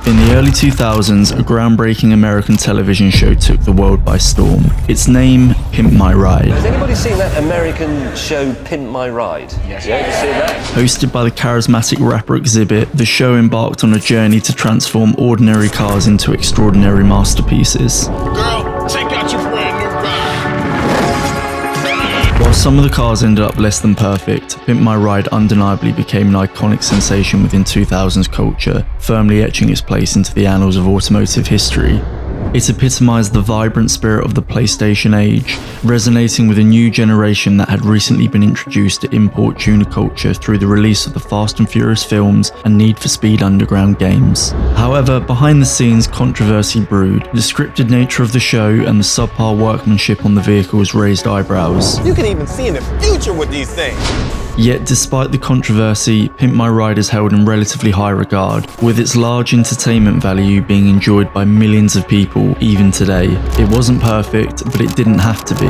In the early 2000s, a groundbreaking American television show took the world by storm. Its name, Pimp My Ride. Has anybody seen that American show Pimp My Ride? Yes. Yeah, you seen that? Hosted by the charismatic rapper Xzibit, the show embarked on a journey to transform ordinary cars into extraordinary masterpieces. Girl, take out your brand new ride. While some of the cars ended up less than perfect, Pimp My Ride undeniably became an iconic sensation within 2000s culture, firmly etching its place into the annals of automotive history. It epitomized the vibrant spirit of the PlayStation age, resonating with a new generation that had recently been introduced to import tuner culture through the release of the Fast and Furious films and Need for Speed Underground games. However, behind the scenes, controversy brewed. The scripted nature of the show and the subpar workmanship on the vehicles raised eyebrows. You can even see in the future with these things. Yet despite the controversy, Pimp My Ride is held in relatively high regard, with its large entertainment value being enjoyed by millions of people even today. It wasn't perfect, but it didn't have to be.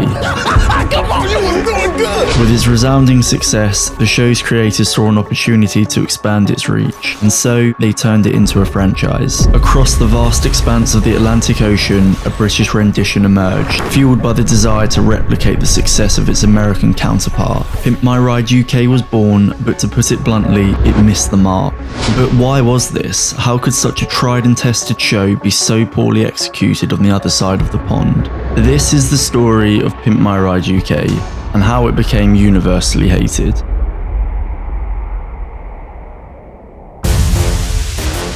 Come on, you were doing good! With its resounding success, the show's creators saw an opportunity to expand its reach, and so they turned it into a franchise. Across the vast expanse of the Atlantic Ocean, a British rendition emerged, fueled by the desire to replicate the success of its American counterpart. Pimp My Ride UK was born, but to put it bluntly, it missed the mark. But why was this? How could such a tried and tested show be so poorly executed on the other side of the pond? This is the story of Pimp My Ride UK, and how it became universally hated.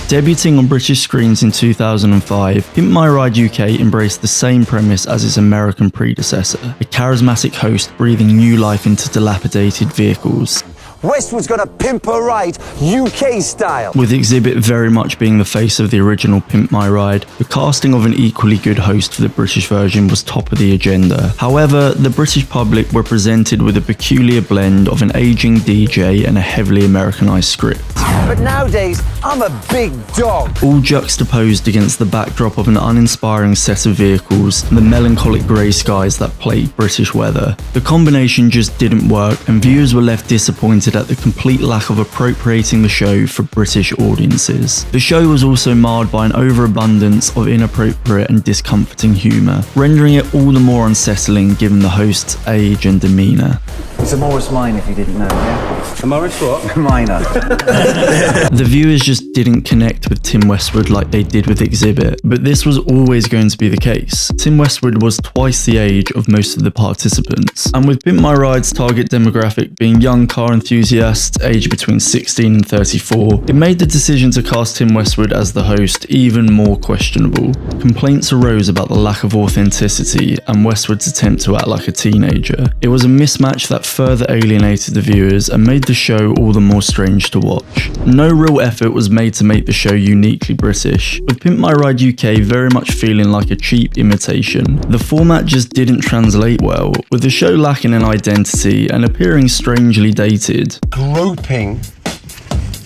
Debuting on British screens in 2005, Pimp My Ride UK embraced the same premise as its American predecessor, a charismatic host breathing new life into dilapidated vehicles. Westwood's got a Pimp My Ride UK style. With Xzibit very much being the face of the original Pimp My Ride, the casting of an equally good host for the British version was top of the agenda. However, the British public were presented with a peculiar blend of an aging DJ and a heavily Americanized script. But nowadays, I'm a big dog. All juxtaposed against the backdrop of an uninspiring set of vehicles and the melancholic grey skies that plagued British weather. The combination just didn't work, and viewers were left disappointed at the complete lack of appropriating the show for British audiences. The show was also marred by an overabundance of inappropriate and discomforting humour, rendering it all the more unsettling given the host's age and demeanour. It's a Morris mine if you didn't know, yeah? A Morris what? Minor. The viewers just didn't connect with Tim Westwood like they did with Xzibit, but this was always going to be the case. Tim Westwood was twice the age of most of the participants, and with Pimp My Ride's target demographic being young car enthusiasts aged between 16 and 34, it made the decision to cast Tim Westwood as the host even more questionable. Complaints arose about the lack of authenticity and Westwood's attempt to act like a teenager. It was a mismatch that further alienated the viewers and made the show all the more strange to watch. No real effort was made to make the show uniquely British, with Pimp My Ride UK very much feeling like a cheap imitation. The format just didn't translate well, with the show lacking an identity and appearing strangely dated. Groping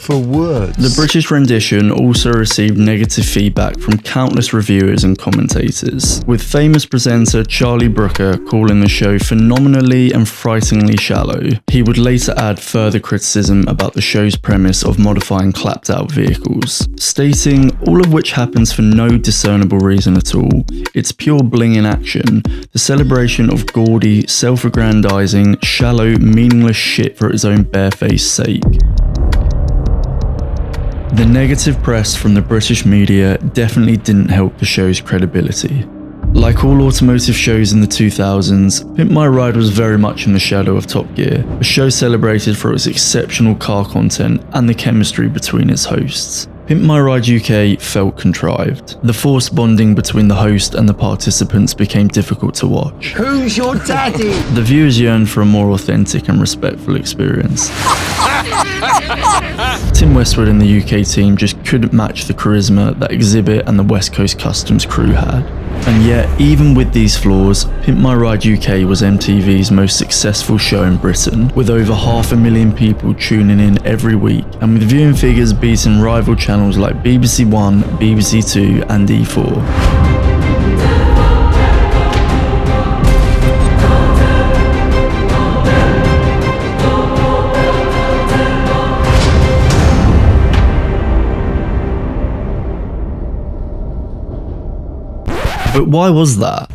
for words. The British rendition also received negative feedback from countless reviewers and commentators, with famous presenter Charlie Brooker calling the show phenomenally and frighteningly shallow. He would later add further criticism about the show's premise of modifying clapped-out vehicles, stating, "All of which happens for no discernible reason at all. It's pure bling in action, the celebration of gaudy, self-aggrandizing, shallow, meaningless shit for its own barefaced sake." The negative press from the British media definitely didn't help the show's credibility. Like all automotive shows in the 2000s, Pimp My Ride was very much in the shadow of Top Gear, a show celebrated for its exceptional car content and the chemistry between its hosts. Pimp My Ride UK felt contrived. The forced bonding between the host and the participants became difficult to watch. Who's your daddy? The viewers yearned for a more authentic and respectful experience. Tim Westwood and the UK team just couldn't match the charisma that Xzibit and the West Coast Customs crew had. And yet, even with these flaws, Pimp My Ride UK was MTV's most successful show in Britain, with over 500,000 people tuning in every week, and with viewing figures beating rival channels like BBC One, BBC Two and E4. But why was that?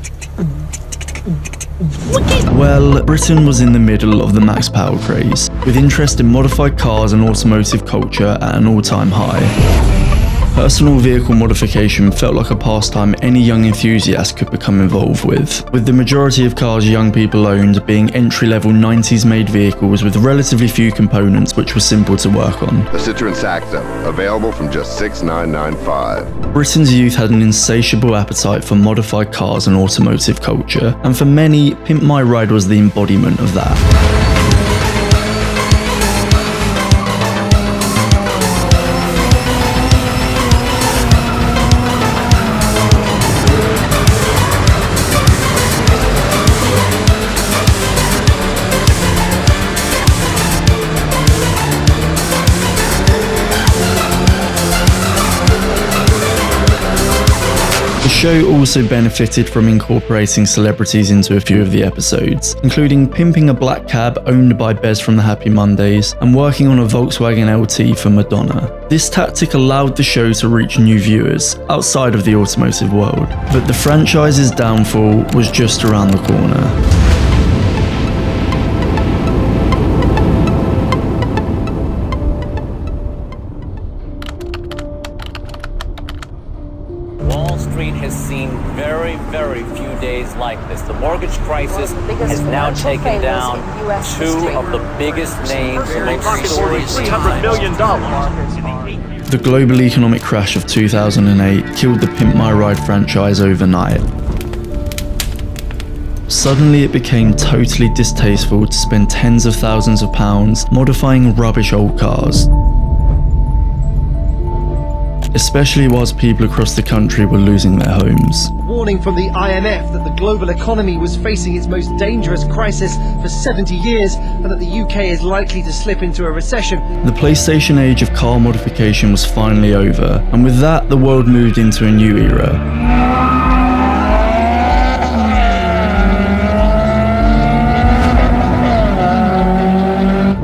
Well, Britain was in the middle of the max power craze, with interest in modified cars and automotive culture at an all-time high. Personal vehicle modification felt like a pastime any young enthusiast could become involved with the majority of cars young people owned being entry-level 90s-made vehicles with relatively few components which were simple to work on. The Citroen Saxo, available from just $6,995. Britain's youth had an insatiable appetite for modified cars and automotive culture, and for many, Pimp My Ride was the embodiment of that. The show also benefited from incorporating celebrities into a few of the episodes, including pimping a black cab owned by Bez from the Happy Mondays and working on a Volkswagen LT for Madonna. This tactic allowed the show to reach new viewers outside of the automotive world, but the franchise's downfall was just around the corner. Wall Street has seen very, very few days like this. The mortgage crisis has now taken down two of the biggest names, the most storied $300 million. The global economic crash of 2008 killed the Pimp My Ride franchise overnight. Suddenly it became totally distasteful to spend tens of thousands of pounds modifying rubbish old cars. Especially whilst people across the country were losing their homes. Warning from the IMF that the global economy was facing its most dangerous crisis for 70 years and that the UK is likely to slip into a recession. The PlayStation age of car modification was finally over, and with that the world moved into a new era.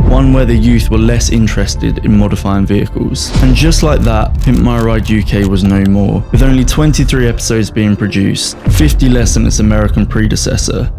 One where the youth were less interested in modifying vehicles. And just like that, Pimp My Ride UK was no more, with only 23 episodes being produced, 50 less than its American predecessor.